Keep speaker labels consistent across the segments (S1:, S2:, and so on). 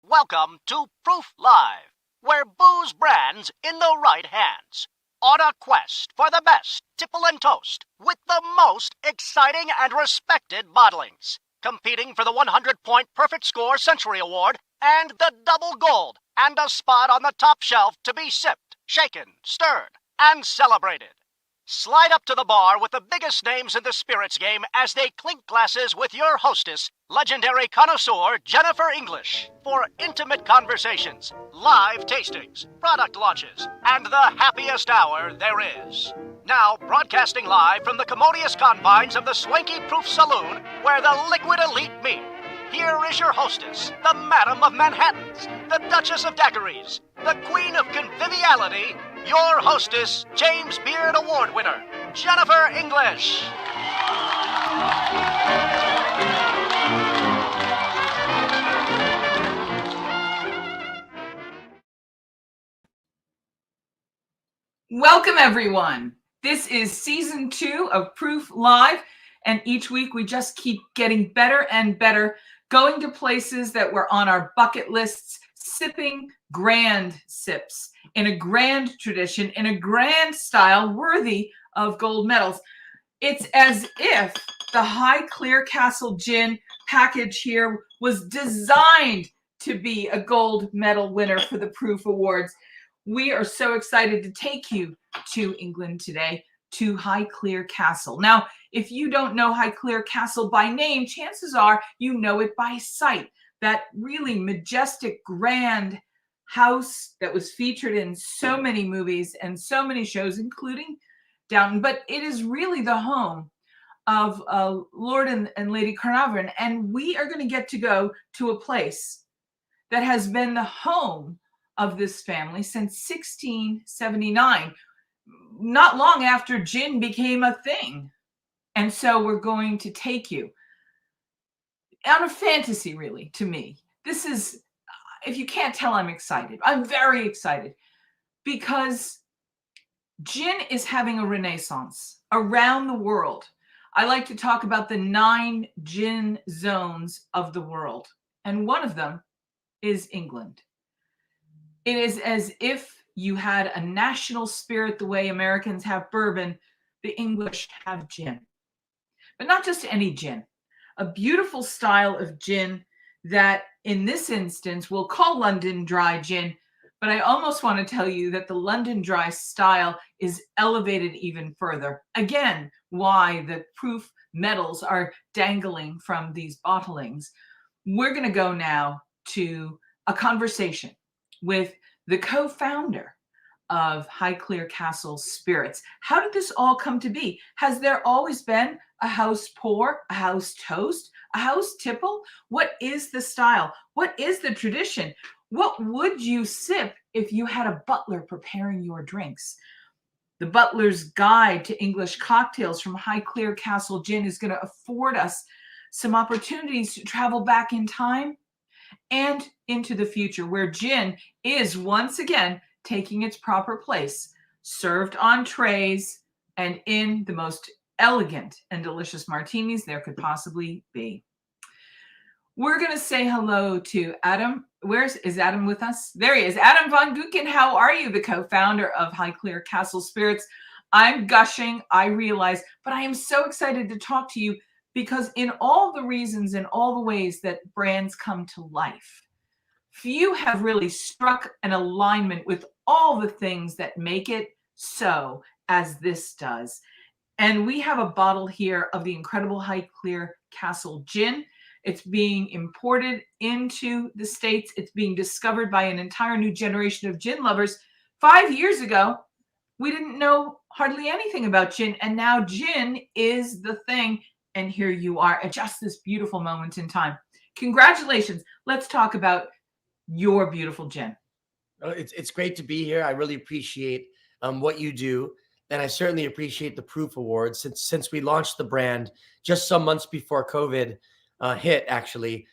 S1: Welcome to Proof Live, where booze brands in the right hands. On a quest for the best tipple and toast with the most exciting and respected bottlings. Competing for the 100-point Perfect Score Century Award and the double gold and a spot on the top shelf to be sipped, shaken, stirred, and celebrated. Slide up to the bar with the biggest names in the spirits game as they clink glasses with your hostess, legendary connoisseur Jennifer English, for intimate conversations, live tastings, product launches, and the happiest hour there is. Now, broadcasting live from the commodious confines of the Swanky Proof Saloon, where the liquid elite meet, here is your hostess, the Madam of Manhattans, the Duchess of Daiquiris, the Queen of Conviviality, your hostess, James Beard Award winner, Jennifer English.
S2: Welcome, everyone. This is season 2 of Proof Live, and each week we just keep getting better and better, going to places that were on our bucket lists, sipping grand sips in a grand tradition, in a grand style worthy of gold medals. It's as if the Highclere Castle Gin package here was designed to be a gold medal winner for the Proof Awards. We are so excited to take you to England today, to Highclere Castle. Now, if you don't know Highclere Castle by name, chances are you know it by sight. That really majestic, grand house that was featured in so many movies and so many shows, including Downton. But it is really the home of Lord and Lady Carnarvon. And we are going to get to go to a place that has been the home of this family since 1679, not long after gin became a thing. And so we're going to take you on a fantasy, really, to me. This is, if you can't tell, I'm excited. I'm very excited because gin is having a renaissance around the world. I like to talk about the 9 gin zones of the world, and one of them is England. It is as if you had a national spirit the way Americans have bourbon, the English have gin. But not just any gin. A beautiful style of gin that in this instance we'll call London Dry Gin, but I almost want to tell you that the London Dry style is elevated even further. Again, why the proof medals are dangling from these bottlings. We're going to go now to a conversation with the co-founder of Highclere Castle Spirits. How did this all come to be? Has there always been a house pour, a house toast, a house tipple? What is the style? What is the tradition? What would you sip if you had a butler preparing your drinks? The Butler's Guide to English Cocktails from Highclere Castle Gin is going to afford us some opportunities to travel back in time and into the future, where gin is once again taking its proper place, served on trays and in the most elegant and delicious martinis there could possibly be. We're going to say hello to Adam. Is Adam with us? There he is. Adam von Gootkin, how are you? The co-founder of Highclere Castle Spirits. I'm gushing, I realize, but I am so excited to talk to you because in all the reasons and all the ways that brands come to life, few have really struck an alignment with all the things that make it so as this does. And we have a bottle here of the incredible Highclere Castle Gin. It's being imported into the States. It's being discovered by an entire new generation of gin lovers. 5 years ago, we didn't know hardly anything about gin, and now gin is the thing and here you are at just this beautiful moment in time. Congratulations. Let's talk about your beautiful gin.
S3: It's great to be here. I really appreciate what you do, and I certainly appreciate the Proof Awards. Since we launched the brand just some months before COVID hit, actually,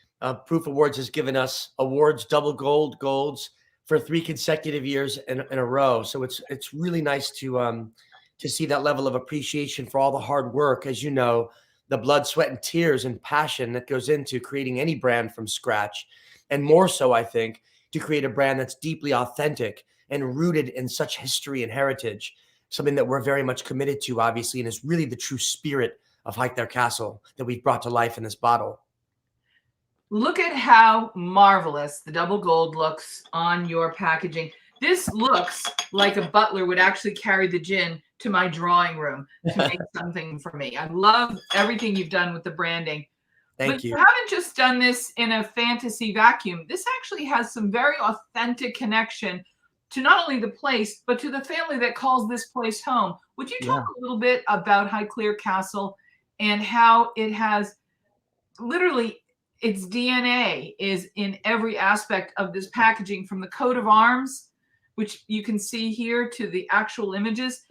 S3: Proof Awards has given us awards, double gold, golds for 3 consecutive years in a row. So it's really nice to see that level of appreciation for all the hard work, as you know, the blood, sweat, and tears and passion that goes into creating any brand from scratch, and more so, I think, to create a brand that's deeply authentic and rooted in such history and heritage, something that we're very much committed to, obviously, and is really the true spirit of Highclere Castle that we've brought to life in this bottle.
S2: Look at how marvelous the double gold looks on your packaging. This looks like a butler would actually carry the gin to my drawing room to make something for me. I love everything you've done with the branding.
S3: Thank you.
S2: You haven't just done this in a fantasy vacuum. This actually has some very authentic connection to not only the place, but to the family that calls this place home. Would you talk a little bit about Highclere Castle and how it has literally its DNA is in every aspect of this packaging, from the coat of arms, which you can see here, to the actual images?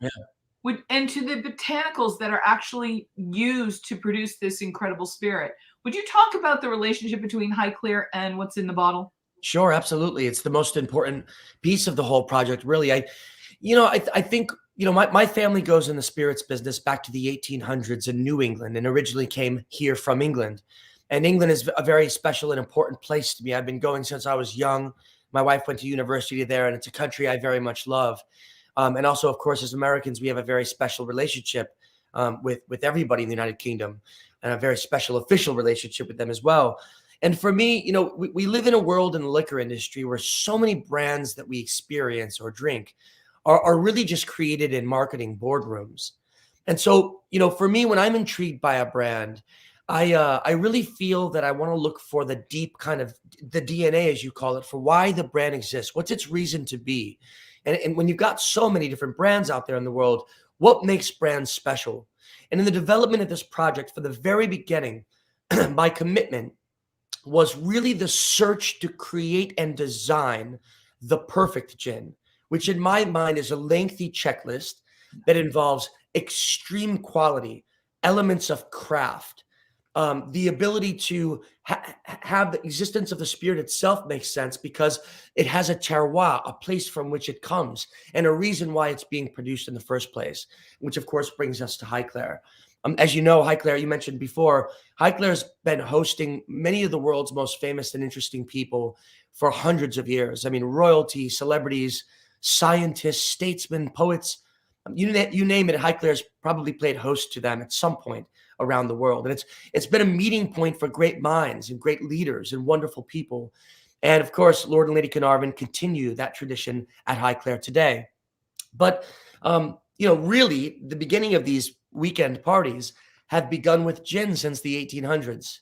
S3: Yeah.
S2: And to the botanicals that are actually used to produce this incredible spirit. Would you talk about the relationship between Highclere and what's in the bottle?
S3: Sure, absolutely. It's the most important piece of the whole project, really. I think, my family goes in the spirits business back to the 1800s in New England, and originally came here from England. And England is a very special and important place to me. I've been going since I was young. My wife went to university there, and it's a country I very much love. And also, of course, as Americans, we have a very special relationship with everybody in the United Kingdom, and a very special official relationship with them as well. And for me, we live in a world in the liquor industry where so many brands that we experience or drink are really just created in marketing boardrooms. And so, for me, when I'm intrigued by a brand, I really feel that I want to look for the deep kind of the DNA, as you call it, for why the brand exists. What's its reason to be? And when you've got so many different brands out there in the world, what makes brands special? And in the development of this project, from the very beginning, my commitment was really the search to create and design the perfect gin, which in my mind is a lengthy checklist that involves extreme quality, elements of craft, the ability to have the existence of the spirit itself makes sense because it has a terroir, a place from which it comes, and a reason why it's being produced in the first place, which of course brings us to Highclere. As you know, Highclere, you mentioned before, Highclere's been hosting many of the world's most famous and interesting people for hundreds of years. I mean, royalty, celebrities, scientists, statesmen, poets, you name it, Highclere's probably played host to them at some point around the world. And it's been a meeting point for great minds and great leaders and wonderful people. And of course, Lord and Lady Carnarvon continue that tradition at Highclere today. But, really the beginning of these weekend parties have begun with gin since the 1800s.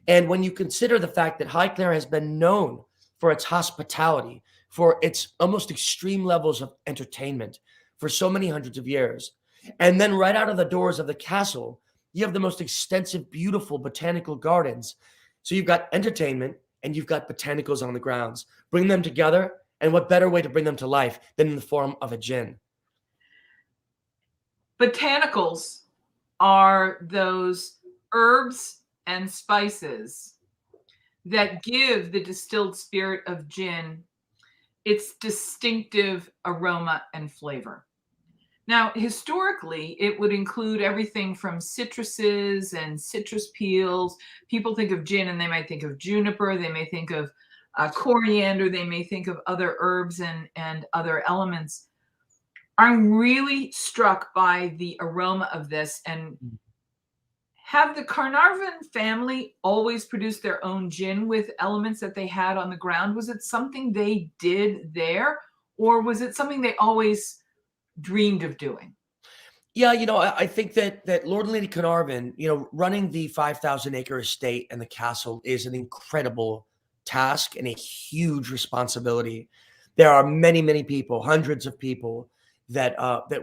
S3: And when you consider the fact that Highclere has been known for its hospitality, for its almost extreme levels of entertainment for so many hundreds of years, and then right out of the doors of the castle, you have the most extensive, beautiful botanical gardens. So you've got entertainment and you've got botanicals on the grounds. Bring them together, and what better way to bring them to life than in the form of a gin?
S2: Botanicals are those herbs and spices that give the distilled spirit of gin its distinctive aroma and flavor. Now, historically, it would include everything from citruses and citrus peels. People think of gin and they might think of juniper. They may think of coriander. They may think of other herbs and other elements. I'm really struck by the aroma of this. And have the Carnarvon family always produced their own gin with elements that they had on the ground? Was it something they did there, or was it something they always dreamed of doing?
S3: Yeah, I think that Lord and Lady Carnarvon, running the 5,000-acre estate and the castle is an incredible task and a huge responsibility. There are many, many people, hundreds of people that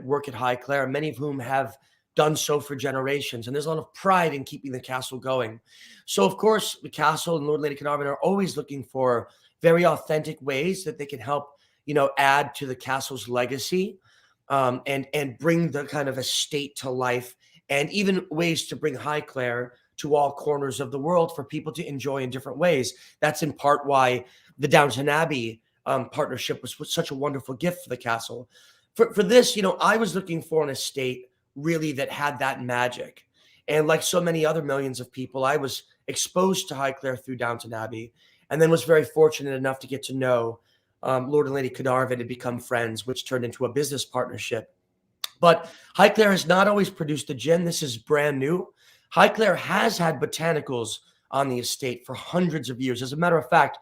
S3: work at Highclere, many of whom have done so for generations. And there's a lot of pride in keeping the castle going. So, of course, the castle and Lord and Lady Carnarvon are always looking for very authentic ways that they can help, add to the castle's legacy, and bring the kind of estate to life, and even ways to bring Highclere to all corners of the world for people to enjoy in different ways. That's in part why the Downton Abbey partnership was such a wonderful gift for the castle. For this, I was looking for an estate really that had that magic. And like so many other millions of people, I was exposed to Highclere through Downton Abbey, and then was very fortunate enough to get to know Lord and Lady Carnarvon and become friends, which turned into a business partnership. But Highclere has not always produced a gin. This is brand new. Highclere has had botanicals on the estate for hundreds of years. As a matter of fact,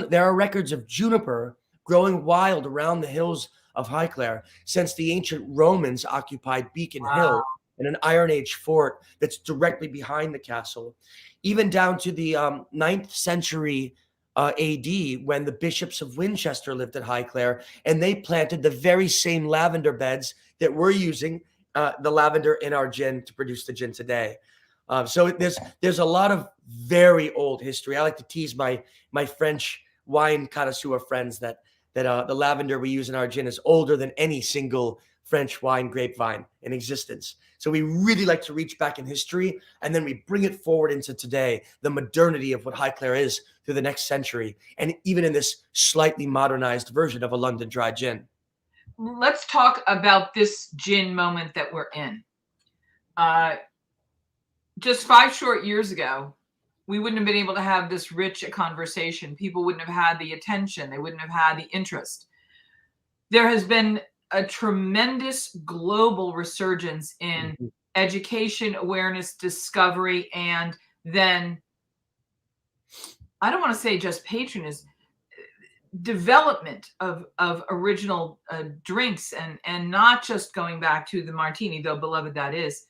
S3: there are records of juniper growing wild around the hills of Highclere since the ancient Romans occupied Beacon Hill in an Iron Age fort that's directly behind the castle, even down to the 9th century AD, when the bishops of Winchester lived at Highclere, and they planted the very same lavender beds that we're using the lavender in our gin to produce the gin today. So there's a lot of very old history. I like to tease my French wine connoisseur friends that the lavender we use in our gin is older than any single French wine grapevine in existence. So we really like to reach back in history, and then we bring it forward into today, the modernity of what Highclere is through the next century, and even in this slightly modernized version of a London dry gin.
S2: Let's talk about this gin moment that we're in. Just 5 short years ago, we wouldn't have been able to have this rich a conversation. People wouldn't have had the attention. They wouldn't have had the interest. There has been a tremendous global resurgence in education, awareness, discovery, and then, I don't want to say just patronage, development of original drinks, and not just going back to the martini, though beloved that is.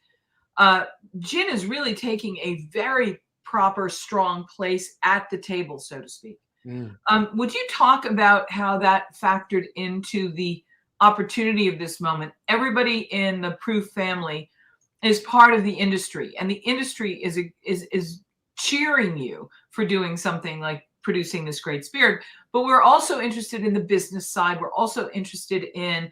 S2: Gin is really taking a very proper, strong place at the table, so to speak. Would you talk about how that factored into the opportunity of this moment? Everybody in the Proof family is part of the industry, and the industry is cheering you for doing something like producing this great spirit. But we're also interested in the business side. We're also interested in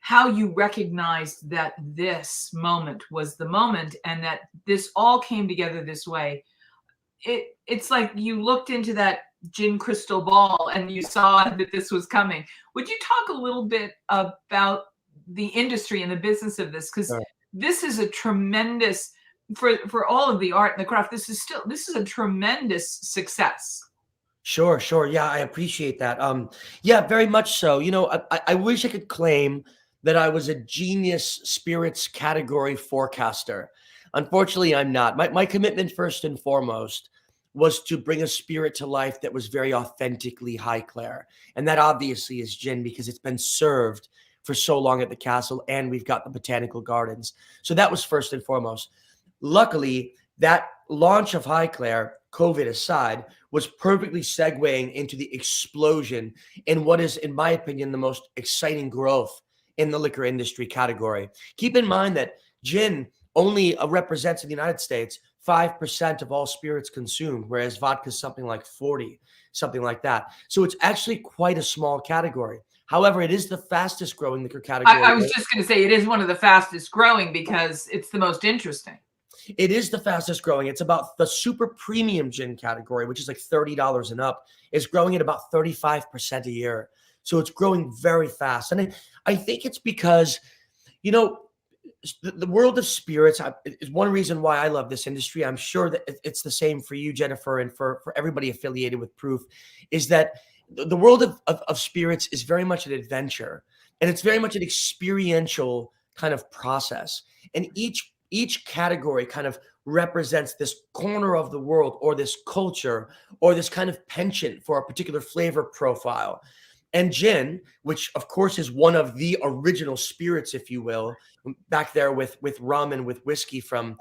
S2: how you recognized that this moment was the moment, and that this all came together this way. It's like you looked into that gin crystal ball and you saw that this was coming. Would you talk a little bit about the industry and the business of this? Because this is a tremendous, for all of the art and the craft, this is a tremendous success.
S3: Sure. Yeah, I appreciate that. Yeah, very much so. I wish I could claim that I was a genius spirits category forecaster. Unfortunately, I'm not. My commitment, first and foremost, was to bring a spirit to life that was very authentically Highclere. And that obviously is gin, because it's been served for so long at the castle, and we've got the botanical gardens. So that was first and foremost. Luckily, that launch of Highclere, COVID aside, was perfectly segueing into the explosion in what is, in my opinion, the most exciting growth in the liquor industry category. Keep in mind that gin only represents in the United States 5% of all spirits consumed, whereas vodka is something like 40, something like that. So it's actually quite a small category. However, it is the fastest growing liquor category.
S2: I was just going to say it is one of the fastest growing because it's the most interesting.
S3: It is the fastest growing. It's about the super premium gin category, which is like $30 and up, is growing at about 35% a year. So it's growing very fast. And I think it's because, the world of spirits is one reason why I love this industry. I'm sure that it's the same for you, Jennifer, and for everybody affiliated with Proof, is that the world of spirits is very much an adventure, and it's very much an experiential kind of process. And each category kind of represents this corner of the world, or this culture, or this kind of penchant for a particular flavor profile. And gin, which of course is one of the original spirits, if you will, back there with rum and with whiskey from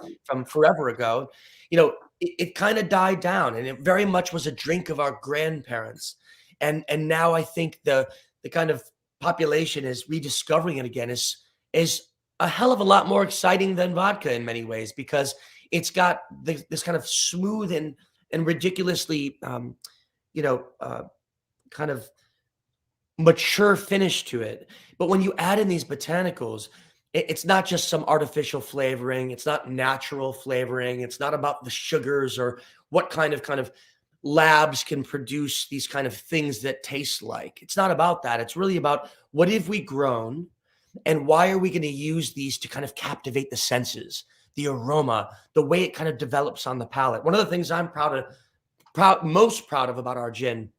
S3: forever ago, it kind of died down, and it very much was a drink of our grandparents. And now I think the kind of population is rediscovering it again, is a hell of a lot more exciting than vodka in many ways, because it's got this kind of smooth and ridiculously, kind of mature finish to it. But when you add in these botanicals, it's not just some artificial flavoring. It's not natural flavoring. It's not about the sugars or what kind of labs can produce these kind of things that taste like. It's not about that. It's really about what have we grown and why are we going to use these to kind of captivate the senses, the aroma, the way it kind of develops on the palate. One of the things I'm most proud of about our gin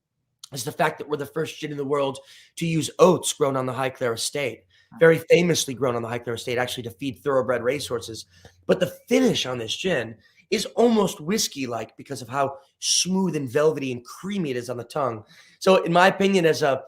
S3: is the fact that we're the first gin in the world to use oats grown on the Highclere estate, very famously grown on the Highclere estate, actually to feed thoroughbred racehorses. But the finish on this gin is almost whiskey-like because of how smooth and velvety and creamy it is on the tongue. So in my opinion, as a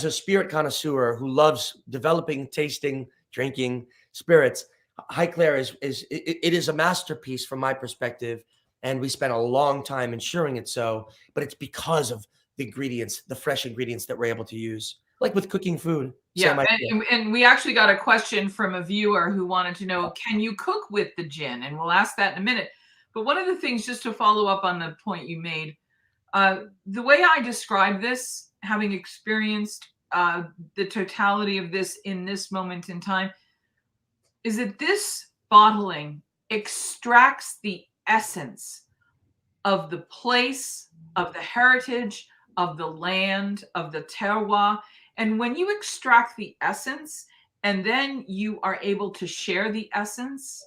S3: spirit connoisseur who loves developing, tasting, drinking spirits, Highclere is a masterpiece from my perspective, and we spent a long time ensuring it so, but it's because of the ingredients, the fresh ingredients that we're able to use, like with cooking food.
S2: Yeah, and we actually got a question from a viewer who wanted to know, can you cook with the gin? And we'll ask that in a minute. But one of the things, just to follow up on the point you made, the way I describe this, having experienced the totality of this in this moment in time, is that this bottling extracts the essence of the place, of the heritage, of the land, of the terroir. And when you extract the essence and then you are able to share the essence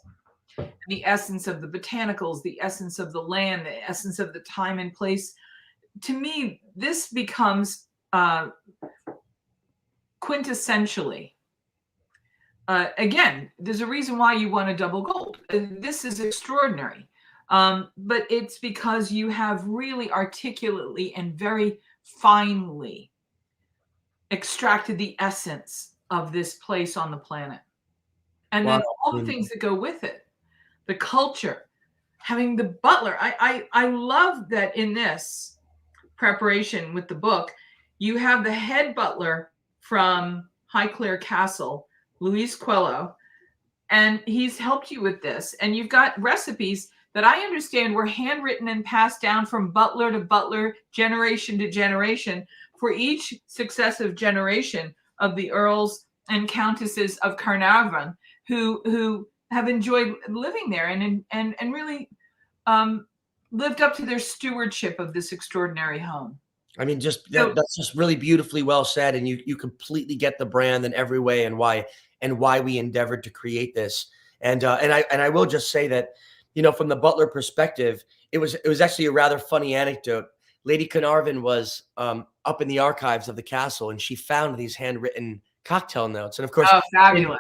S2: of the botanicals, the essence of the land, the essence of the time and place, to me, this becomes quintessentially, again, there's a reason why you want a double gold. This is extraordinary. But it's because you have really articulately and very finely extracted the essence of this place on the planet. And then all the things that go with it, the culture, having the butler. I love that in this preparation with the book, you have the head butler from Highclere Castle, Luis Coelho, and he's helped you with this. And you've got recipes that I understand were handwritten and passed down from butler to butler, generation to generation, for each successive generation of the Earls and Countesses of Carnarvon who have enjoyed living there and really lived up to their stewardship of this extraordinary home.
S3: I mean, that's just really beautifully well said, and you completely get the brand in every way and why we endeavored to create this. And I will just say that, from the butler perspective, it was actually a rather funny anecdote. Lady Carnarvon was up in the archives of the castle, and she found these handwritten cocktail notes. And of course,
S2: fabulous!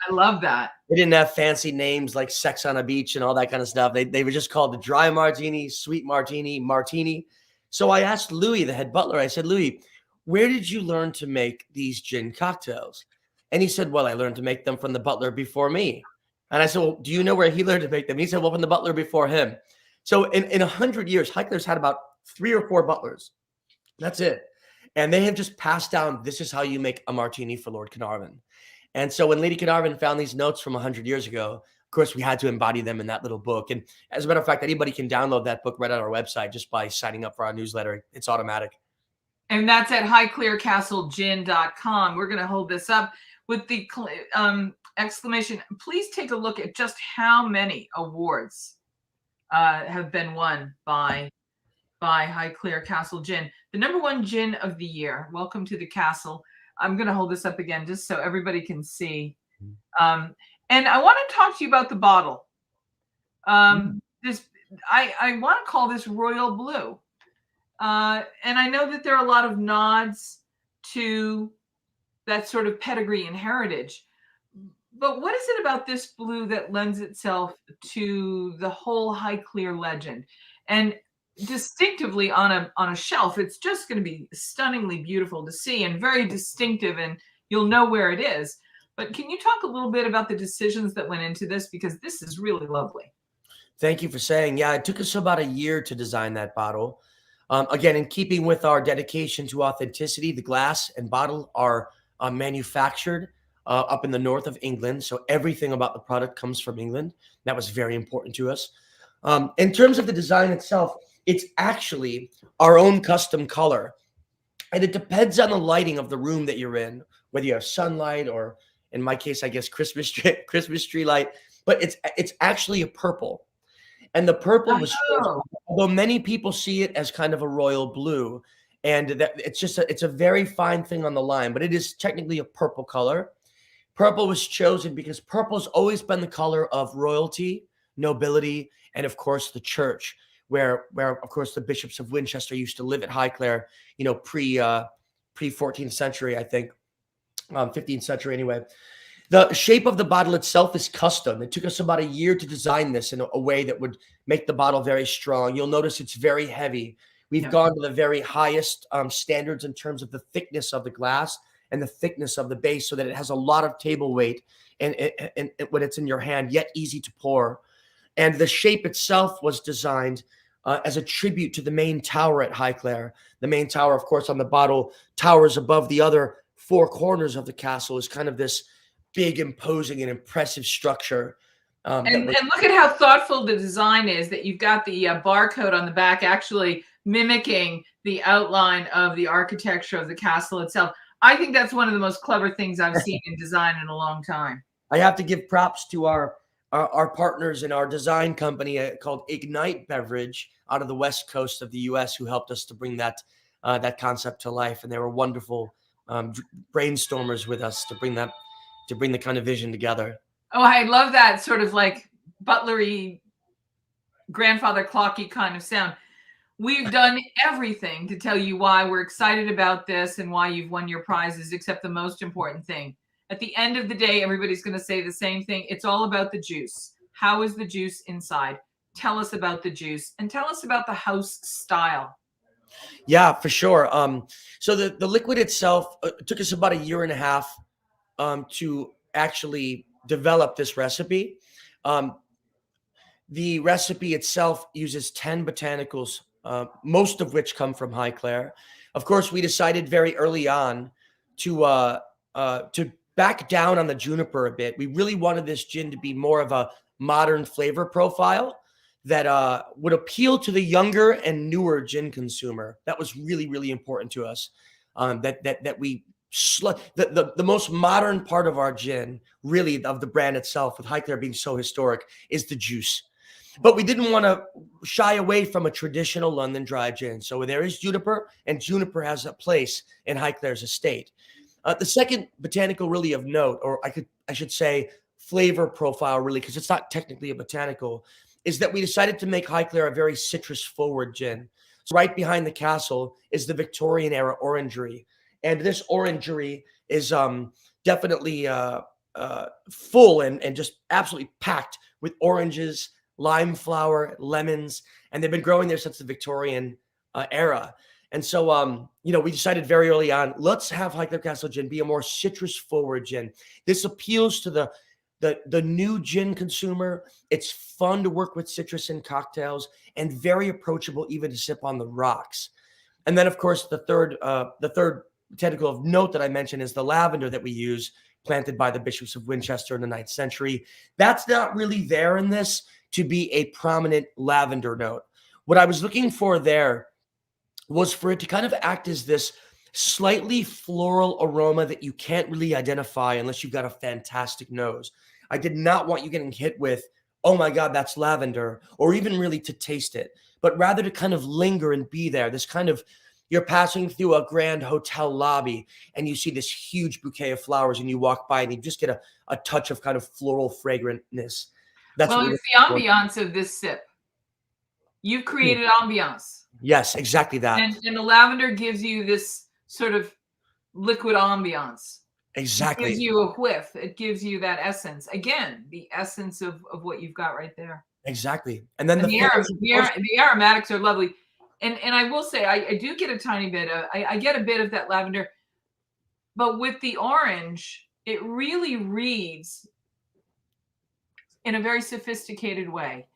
S2: I love that.
S3: They didn't have fancy names like Sex on a Beach and all that kind of stuff. They were just called the dry martini, sweet martini, martini. So I asked Louis, the head butler, I said, Louis, where did you learn to make these gin cocktails? And he said, well, I learned to make them from the butler before me. And I said, well, do you know where he learned to make them? He said, well, from the butler before him. So in 100 years, Highclere's had about 3 or 4 butlers. That's it. And they have just passed down, this is how you make a martini for Lord Carnarvon. And so when Lady Carnarvon found these notes from 100 years ago, of course, we had to embody them in that little book. And as a matter of fact, anybody can download that book right on our website just by signing up for our newsletter. It's automatic.
S2: And that's at highclerecastlegin.com. We're going to hold this up with the exclamation. Please take a look at just how many awards have been won by Highclere Castle Gin. The #1 gin of the year. Welcome to the castle. I'm going to hold this up again just so everybody can see. And I want to talk to you about the bottle. I want to call this royal blue. And I know that there are a lot of nods to that sort of pedigree and heritage. But what is it about this blue that lends itself to the whole Highclere legend? And distinctively on a shelf, it's just going to be stunningly beautiful to see and very distinctive, and you'll know where it is. But can you talk a little bit about the decisions that went into this? Because this is really lovely.
S3: Thank you for saying. Yeah, it took us about a year to design that bottle. Again, in keeping with our dedication to authenticity, the glass and bottle are manufactured up in the north of England. So everything about the product comes from England. That was very important to us. In terms of the design itself, it's actually our own custom color. And it depends on the lighting of the room that you're in, whether you have sunlight or, in my case, I guess Christmas tree light. But it's actually a purple. And the purple was, although many people see it as kind of a royal blue, and that it's a very fine thing on the line, but it is technically a purple color. Purple was chosen because purple has always been the color of royalty, nobility, and of course the church, where of course the bishops of Winchester used to live at Highclere, pre 14th century, I think, 15th century anyway. The shape of the bottle itself is custom. It took us about a year to design this in a way that would make the bottle very strong. You'll notice it's very heavy. We've gone to the very highest standards in terms of the thickness of the glass and the thickness of the base, so that it has a lot of table weight and when it's in your hand, yet easy to pour. And the shape itself was designed as a tribute to the main tower at Highclere. The main tower, of course, on the bottle towers above the other four corners of the castle, is kind of this big, imposing, and impressive structure.
S2: And look at how thoughtful the design is, that you've got the barcode on the back actually mimicking the outline of the architecture of the castle itself. I think that's one of the most clever things I've seen in design in a long time.
S3: I have to give props to our partners in our design company called Ignite Beverage out of the west coast of the U.S., who helped us to bring that concept to life. And they were wonderful brainstormers with us to bring the kind of vision together.
S2: Oh, I love that sort of like butlery, grandfather clocky kind of sound. We've done everything to tell you why we're excited about this and why you've won your prizes, except the most important thing. At the end of the day, everybody's going to say the same thing. It's all about the juice. How is the juice inside? Tell us about the juice, and tell us about the house style.
S3: Yeah, for sure. So the liquid itself took us about a year and a half to actually develop this recipe. The recipe itself uses 10 botanicals, most of which come from Highclere. Of course, we decided very early on to back down on the juniper a bit. We really wanted this gin to be more of a modern flavor profile that would appeal to the younger and newer gin consumer. That was really, really important to us. That we the most modern part of our gin, really, of the brand itself, with Highclere being so historic, is the juice. But we didn't want to shy away from a traditional London dry gin. So there is juniper, and juniper has a place in Highclere's estate. The second botanical really of note, or I should say flavor profile, really, because it's not technically a botanical, is that we decided to make Highclere a very citrus-forward gin. So right behind the castle is the Victorian era Orangery. And this orangery is definitely full and just absolutely packed with oranges, lime flower, lemons, and they've been growing there since the Victorian era. And so, we decided very early on, let's have Highclere Castle Gin be a more citrus-forward gin. This appeals to the new gin consumer. It's fun to work with citrus in cocktails and very approachable even to sip on the rocks. And then, of course, the third botanical of note that I mentioned is the lavender that we use, planted by the bishops of Winchester in the 9th century. That's not really there in this to be a prominent lavender note. What I was looking for there was for it to kind of act as this slightly floral aroma that you can't really identify unless you've got a fantastic nose. I did not want you getting hit with, oh my God, that's lavender, or even really to taste it, but rather to kind of linger and be there. This kind of, you're passing through a grand hotel lobby and you see this huge bouquet of flowers and you walk by and you just get a touch of kind of floral fragrantness. It's
S2: the ambiance of this sip. You've created ambiance.
S3: Yes, exactly that.
S2: And the lavender gives you this sort of liquid ambiance.
S3: Exactly.
S2: It gives you a whiff. It gives you that essence. Again, the essence of what you've got right there.
S3: Exactly. And then
S2: the aromatics are lovely. And I will say, I do get a tiny bit of, I get a bit of that lavender, but with the orange, it really reads in a very sophisticated way.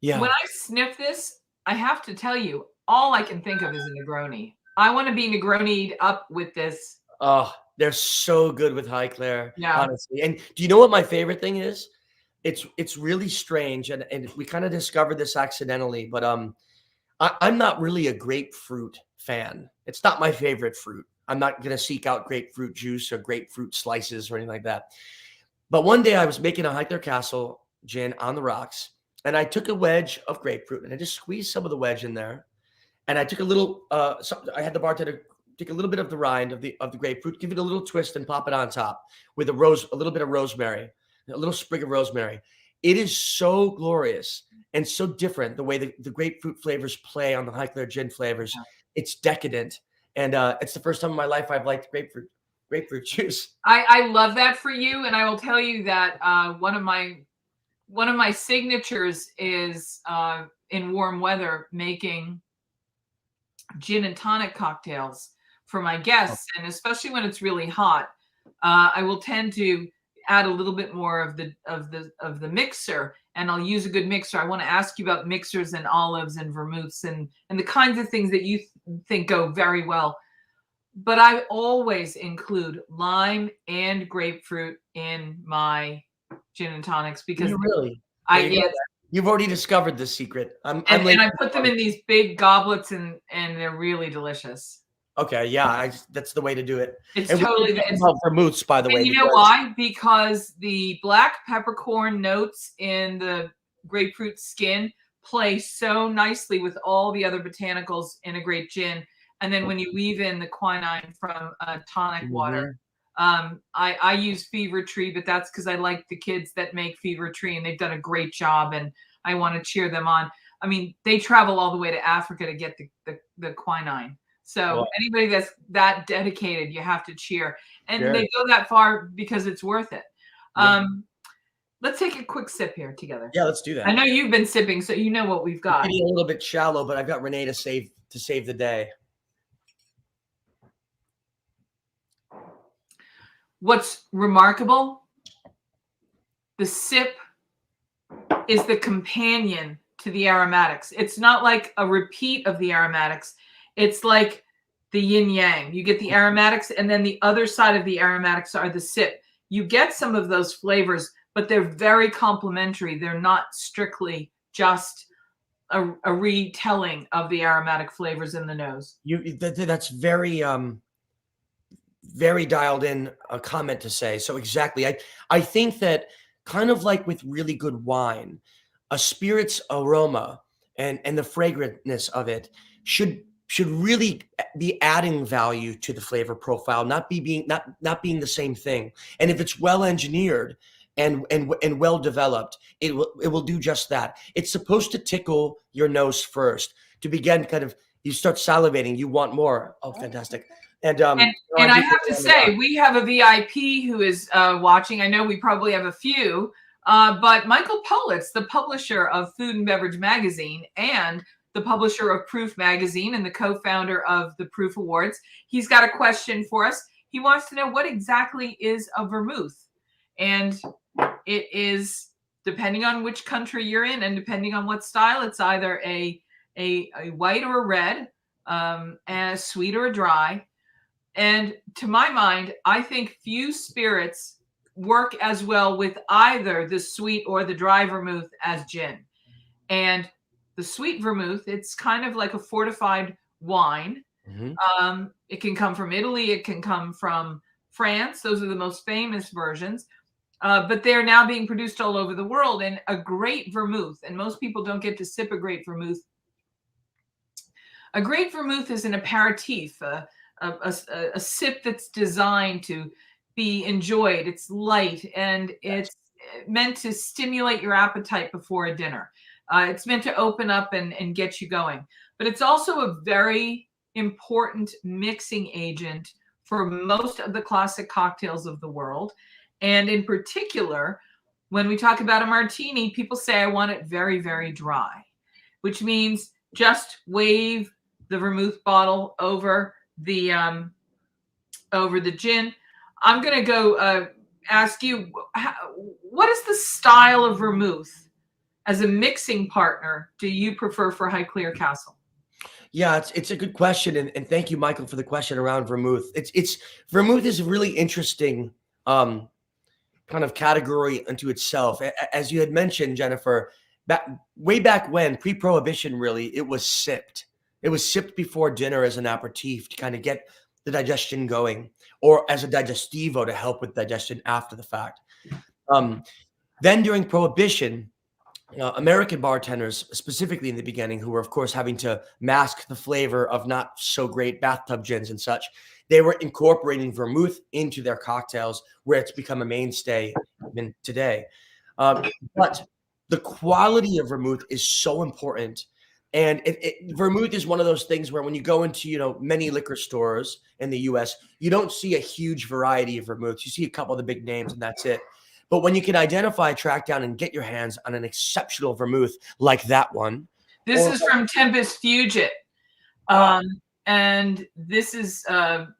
S2: Yeah. When I sniff this, I have to tell you, all I can think of is a Negroni. I want to be Negroni'd up with this.
S3: Oh, They're so good with Highclere,
S2: Yeah.
S3: honestly. And do you know what my favorite thing is? It's really strange, and we kind of discovered this accidentally, but I'm not really a grapefruit fan. It's not my favorite fruit. I'm not gonna seek out grapefruit juice or grapefruit slices or anything like that. But one day I was making a Highclere Castle gin on the rocks, and I took a wedge of grapefruit and I just squeezed some of the wedge in there, and I took a little. I had the bartender take a little bit of the rind of the grapefruit, give it a little twist, and pop it on top with a little bit of rosemary, a little sprig of rosemary. It is so glorious and so different the way the grapefruit flavors play on the Highclere gin flavors. It's decadent, and it's the first time in my life I've liked grapefruit juice.
S2: I love that for you, and I will tell you that one of my signatures is in warm weather making gin and tonic cocktails for my guests, and especially when it's really hot, I will tend to add a little bit more of the mixer, and I'll use a good mixer. I want to ask you about mixers and olives and vermouths and the kinds of things that you think go very well. But I always include lime and grapefruit in my gin and tonics because
S3: You've already discovered the secret.
S2: And I put them in these big goblets, and they're really delicious.
S3: Okay, yeah, that's the way to do it.
S2: It's
S3: and
S2: totally
S3: about vermouths, by the way.
S2: And you know why? Because the black peppercorn notes in the grapefruit skin play so nicely with all the other botanicals in a grape gin. And then when you weave in the quinine from tonic water, I use Fever Tree, but that's because I like the kids that make Fever Tree, and they've done a great job, and I want to cheer them on. I mean, they travel all the way to Africa to get the quinine. So anybody that's that dedicated, you have to cheer. And they go that far because it's worth it. Let's take a quick sip here together.
S3: Yeah, let's do that.
S2: I know you've been sipping, so you know what we've got.
S3: Maybe a little bit shallow, but I've got Renee to save the day.
S2: What's remarkable, the sip is the companion to the aromatics. It's not like a repeat of the aromatics. It's like the yin yang. You get the aromatics, and then the other side of the aromatics are the sip. You get some of those flavors, but they're very complementary. They're not strictly just a retelling of the aromatic flavors in the nose.
S3: That's very very dialed in a comment to say. So exactly. I think that kind of like with really good wine, a spirit's aroma and the fragrantness of it should really be adding value to the flavor profile, not being the same thing. And if it's well engineered and well developed, it will do just that. It's supposed to tickle your nose first to begin kind of, you start salivating, you want more. Oh, fantastic. And
S2: I have to say, we have a VIP who is watching. I know we probably have a few, but Michael Politz, the publisher of Food and Beverage Magazine and the publisher of Proof Magazine and the co-founder of the Proof Awards, he's got a question for us. He wants to know, what exactly is a vermouth? And it is, depending on which country you're in and depending on what style, it's either a white or a red, and a sweet or a dry. And to my mind, I think few spirits work as well with either the sweet or the dry vermouth as gin. And the sweet vermouth, it's kind of like a fortified wine. Mm-hmm. It can come from Italy. It can come from France. Those are the most famous versions. But they're now being produced all over the world. And a great vermouth, and most people don't get to sip a great vermouth. A great vermouth is an aperitif, a sip that's designed to be enjoyed. It's light, and it's meant to stimulate your appetite before a dinner. It's meant to open up and get you going. But it's also a very important mixing agent for most of the classic cocktails of the world. And in particular, when we talk about a martini, people say, I want it very, very dry, which means just wave the vermouth bottle over the gin. I'm going to go ask you, what is the style of vermouth as a mixing partner do you prefer for Highclere Castle?
S3: Yeah, it's a good question, and thank you, Michael, for the question around vermouth. It's vermouth is a really interesting um, kind of category unto itself. As you had mentioned, Jennifer, back way back when, pre-prohibition, really, it was sipped. It was sipped before dinner as an aperitif to kind of get the digestion going, or as a digestivo to help with digestion after the fact. Um, then during prohibition, American bartenders, specifically in the beginning, who were, of course, having to mask the flavor of not so great bathtub gins and such, they were incorporating vermouth into their cocktails, where it's become a mainstay even today. But the quality of vermouth is so important. And vermouth is one of those things where when you go into, many liquor stores in the US, you don't see a huge variety of vermouths. You see a couple of the big names and that's it. But when you can identify, track down, and get your hands on an exceptional vermouth like that one.
S2: This is from Tempest Fugit. And this is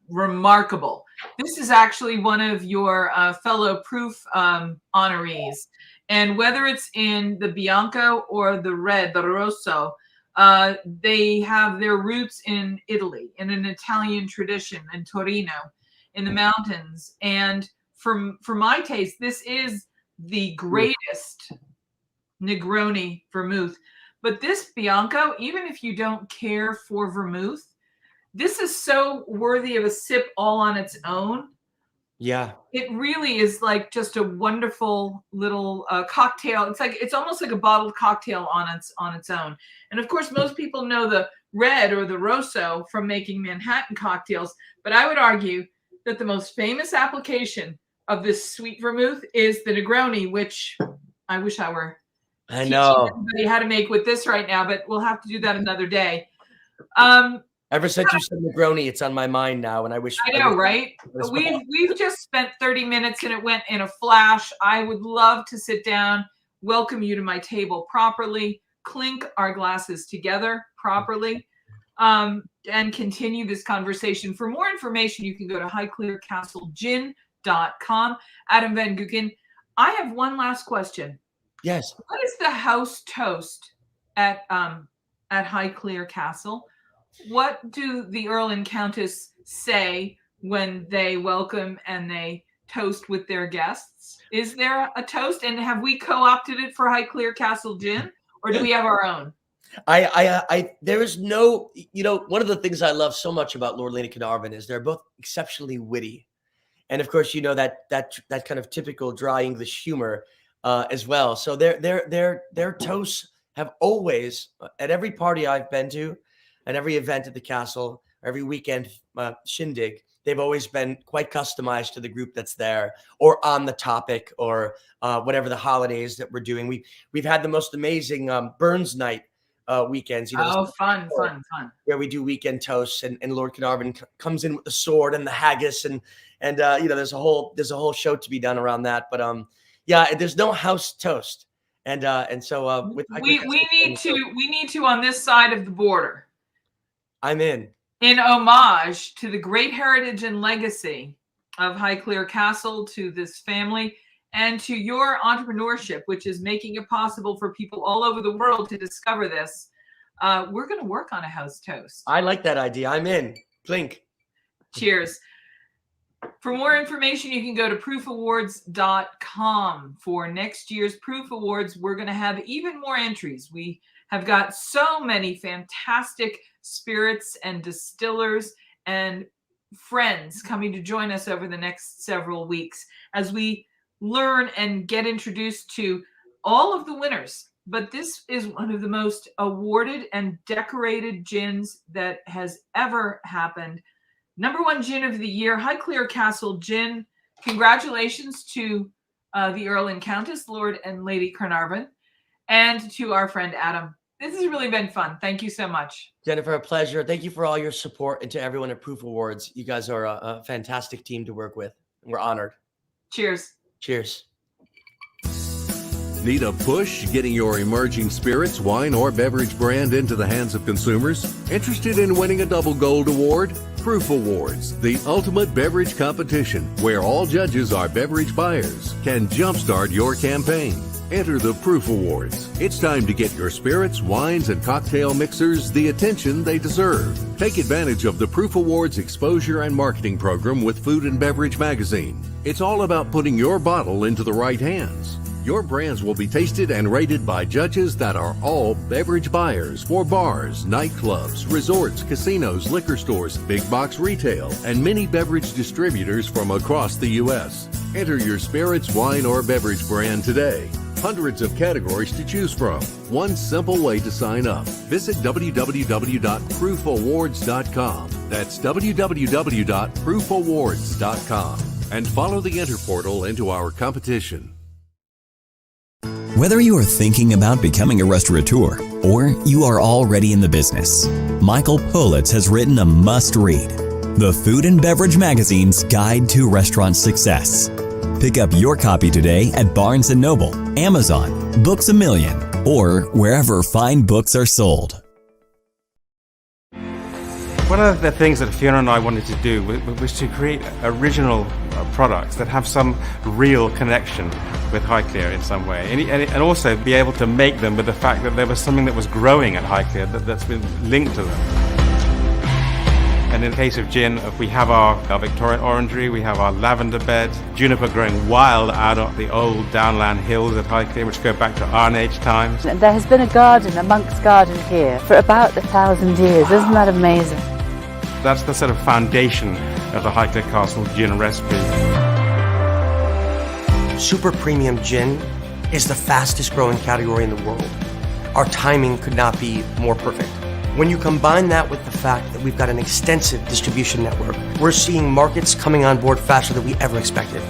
S2: remarkable. This is actually one of your fellow proof honorees. And whether it's in the Bianco or the red, the Rosso, they have their roots in Italy, in an Italian tradition, in Torino, in the mountains. And for my taste, this is the greatest Negroni vermouth. But this Bianco, even if you don't care for vermouth, this is so worthy of a sip all on its own.
S3: Yeah.
S2: It really is like just a wonderful little cocktail. It's almost like a bottled cocktail on its own. And of course, most people know the red or the Rosso from making Manhattan cocktails. But I would argue that the most famous application of this sweet vermouth is the Negroni, which I wish I were teaching everybody how to make with this right now, but we'll have to do that another day.
S3: Ever since you said Negroni, it's on my mind now, and I wish.
S2: I know, right? We've just spent 30 minutes, and it went in a flash. I would love to sit down, welcome you to my table properly, clink our glasses together properly, and continue this conversation. For more information, you can go to highclerecastlegin.com. Adam von Gootkin, I have one last question.
S3: Yes.
S2: What is the house toast at Highclere Castle? What do the Earl and Countess say when they welcome and they toast with their guests? Is there a toast, and have we co-opted it for Highclere Castle Gin, or do we have our own?
S3: There is no, one of the things I love so much about Lord and Lady Carnarvon is they're both exceptionally witty, and of course, that kind of typical dry English humor as well. So their toasts have always, at every party I've been to, and every event at the castle, every weekend shindig, they've always been quite customized to the group that's there, or on the topic, or whatever the holidays that we're doing. We've had the most amazing Burns night weekends.
S2: Fun.
S3: Where we do weekend toasts, and Lord Carnarvon comes in with the sword and the haggis, and there's a whole show to be done around that. But there's no house toast, and so
S2: we need to on this side of the border.
S3: I'm in
S2: homage to the great heritage and legacy of Highclere Castle, to this family, and to your entrepreneurship, which is making it possible for people all over the world to discover this. We're going to work on a house toast.
S3: I like that idea. I'm in. Clink.
S2: Cheers. For more information, you can go to proofawards.com. For next year's Proof Awards, we're going to have even more entries. We have got so many fantastic spirits and distillers and friends coming to join us over the next several weeks as we learn and get introduced to all of the winners. But this is one of the most awarded and decorated gins that has ever happened. #1 gin of the year, Highclere Castle Gin. Congratulations to the Earl and Countess, Lord and Lady Carnarvon, and to our friend Adam. This has really been fun. Thank you so much.
S3: Jennifer, a pleasure. Thank you for all your support, and to everyone at Proof Awards. You guys are a fantastic team to work with. We're honored.
S2: Cheers.
S3: Cheers.
S4: Need a push getting your emerging spirits, wine, or beverage brand into the hands of consumers? Interested in winning a double gold award? Proof Awards, the ultimate beverage competition where all judges are beverage buyers, can jumpstart your campaign. Enter the Proof Awards. It's time to get your spirits, wines, and cocktail mixers the attention they deserve. Take advantage of the Proof Awards exposure and marketing program with Food and Beverage Magazine. It's all about putting your bottle into the right hands. Your brands will be tasted and rated by judges that are all beverage buyers for bars, nightclubs, resorts, casinos, liquor stores, big box retail, and many beverage distributors from across the U.S. Enter your spirits, wine, or beverage brand today. Hundreds of categories to choose from. One simple way to sign up. Visit www.proofawards.com. That's www.proofawards.com. And follow the Enter portal into our competition.
S5: Whether you are thinking about becoming a restaurateur or you are already in the business, Michael Politz has written a must-read, The Food and Beverage Magazine's Guide to Restaurant Success. Pick up your copy today at Barnes & Noble, Amazon, Books A Million, or wherever fine books are sold.
S6: One of the things that Fiona and I wanted to do was to create original products that have some real connection with Highclere in some way, and also be able to make them with the fact that there was something that was growing at Highclere that's been linked to them. And in the case of gin, we have our Victorian Orangery, we have our lavender bed, juniper growing wild out of the old downland hills at Highclere, which go back to Iron Age times.
S7: And there has been a garden, a monk's garden here, for about 1,000 years. Isn't that amazing?
S6: That's the sort of foundation of the Highclere Castle Gin recipe.
S3: Super premium gin is the fastest growing category in the world. Our timing could not be more perfect. When you combine that with the fact that we've got an extensive distribution network, we're seeing markets coming on board faster than we ever expected.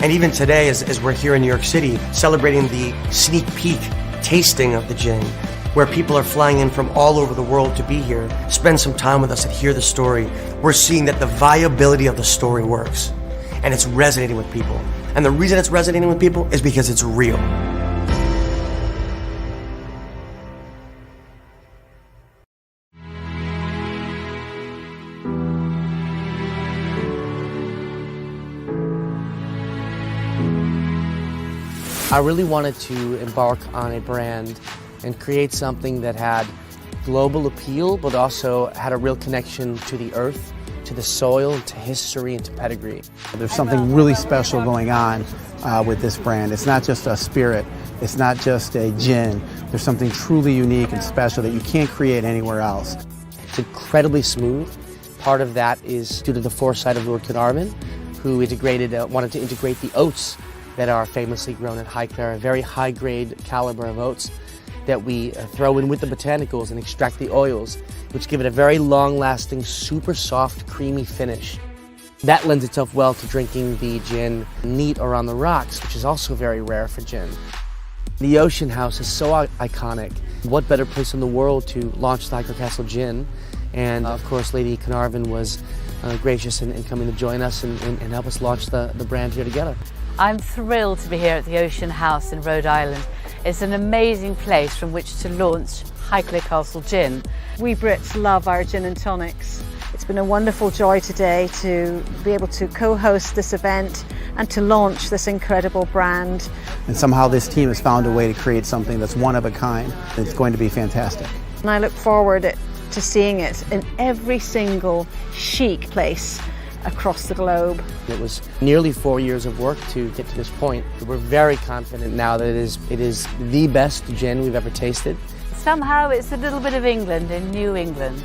S3: And even today, as we're here in New York City, celebrating the sneak peek tasting of the gin, where people are flying in from all over the world to be here, spend some time with us and hear the story, we're seeing that the viability of the story works. And it's resonating with people. And the reason it's resonating with people is because it's real. I really wanted to embark on a brand and create something that had global appeal, but also had a real connection to the earth, to the soil, to history, and to pedigree.
S8: There's something really special going on with this brand. It's not just a spirit, it's not just a gin. There's something truly unique and special that you can't create anywhere else.
S3: It's incredibly smooth. Part of that is due to the foresight of Earl Countess, who wanted to integrate the oats that are famously grown at Highclere, a very high-grade caliber of oats that we throw in with the botanicals and extract the oils, which give it a very long-lasting, super soft, creamy finish. That lends itself well to drinking the gin neat or on the rocks, which is also very rare for gin. The Ocean House is so iconic. What better place in the world to launch the Highclere Castle Gin? And of course, Lady Carnarvon was gracious in coming to join us and help us launch the brand here together.
S7: I'm thrilled to be here at the Ocean House in Rhode Island. It's an amazing place from which to launch Highclere Castle Gin.
S9: We Brits love our gin and tonics. It's been a wonderful joy today to be able to co-host this event and to launch this incredible brand.
S8: And somehow this team has found a way to create something that's one of a kind. It's going to be fantastic.
S9: And I look forward to seeing it in every single chic place across the globe.
S3: It was nearly 4 years of work to get to this point. We're very confident now that it is the best gin we've ever tasted.
S7: Somehow it's a little bit of England in New England.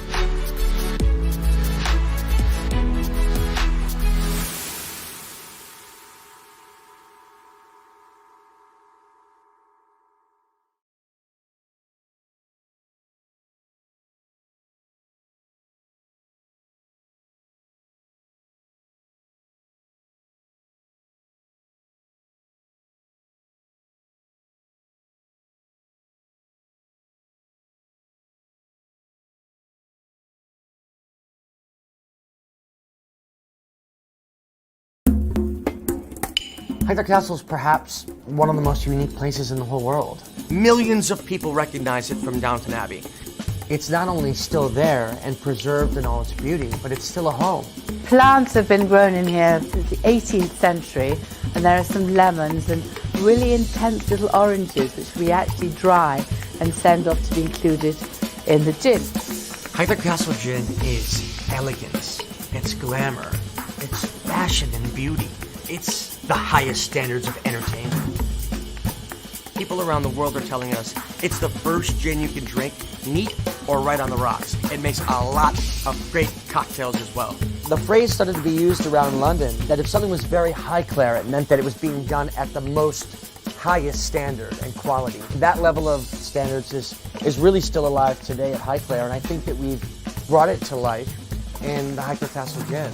S3: Highclere Castle is perhaps one of the most unique places in the whole world. Millions of people recognize it from Downton Abbey. It's not only still there and preserved in all its beauty, but it's still a home.
S7: Plants have been grown in here since the 18th century, and there are some lemons and really intense little oranges which we actually dry and send off to be included in the gin.
S3: Highclere Castle Gin is elegance, it's glamour, it's fashion and beauty. It's the highest standards of entertainment. People around the world are telling us it's the first gin you can drink neat or right on the rocks. It makes a lot of great cocktails as well. The phrase started to be used around London that if something was very Highclere, it meant that it was being done at the most highest standard and quality. That level of standards is really still alive today at Highclere, and I think that we've brought it to life in the Highclere Castle Gin.